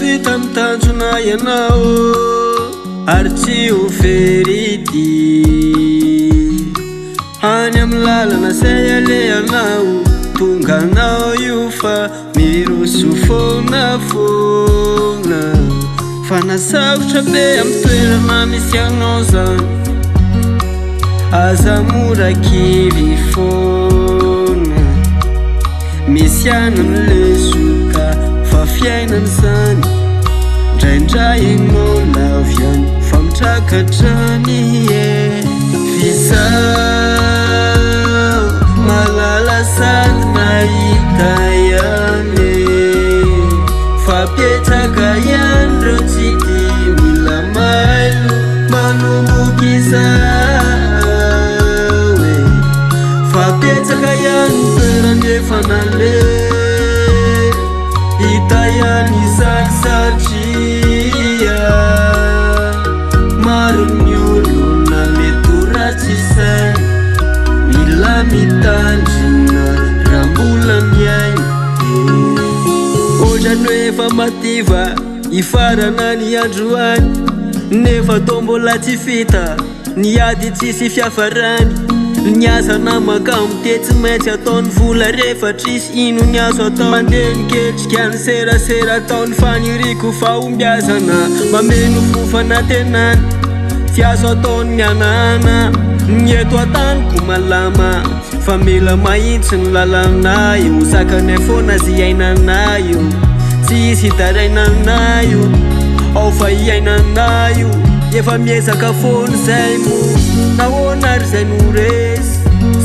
vita mitanjona ianao ary tsy ho verity any amy lalana zay aleanao tonga anao io fa miroso foana foana fa nasarotra be amy toerana misy anao zany aza mora kely foana misy anany lesoka fa fiainany zany ndraindray ianao laviany fa mitrakatrany fisao malala sady nahita ihany fa petsaka ihany reo tsy di mila mailo manomboky izao fa petsaka ihany toerany efa nale hita ihany izany satria maro ny olona mety ho ratsy saina mila mitandrina raha mbola miaina ohatrany hoe efa mativa ifarana ny androany nefa tao mbola tsy fita ny ady tsisy fiafarany ny asa namaka amite tsy maintsy ataony vola rehefa trisy ino ny azo atao mandeha niketrika ny serasera ataony faniriko fa ombiazana mameno fofana tenany tsy azo ataony mianana ny eto ataniko malama fa mila mahitsy ny lalanaio sakany foana zy iainanaio tsy isy hitarainanaio ao fa iainanaio efa miezaka foany zay mo nahoana ary zay no resy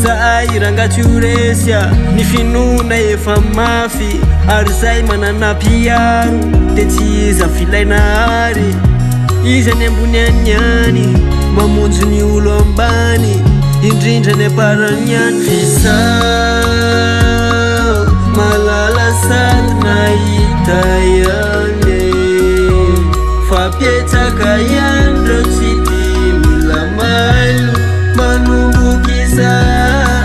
zahay rangatsy ho resya ny finona efa mafy ary zay manana piaro de tsy iza filaina ary izy any ambony any any mamonjy ny olo ambany indrindra ny aparany any fisao malala sady nahita ihany fa petsaka ihany reo tsy di mila mailo manomboky izao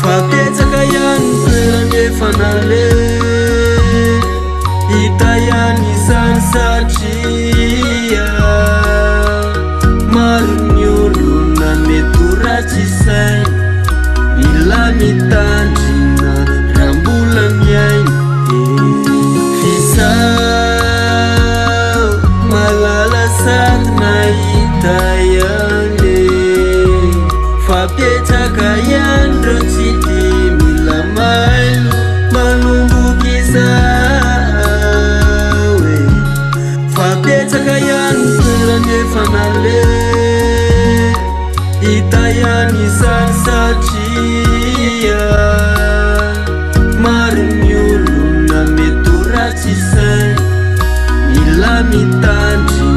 fa petsaka ihany toerany efa nale hita ihany izany satria maro ny olona mety ho ratsy saina mila mitandrina raha mbola miaina fisao malala sady nahita ihany fa petsaka ihany reo tsy di mila mailo manomboky izao fa petsaka ihany toerany efa nale hita ihany izany satria maro ny olona mety ho ratsy saina mila mitandrina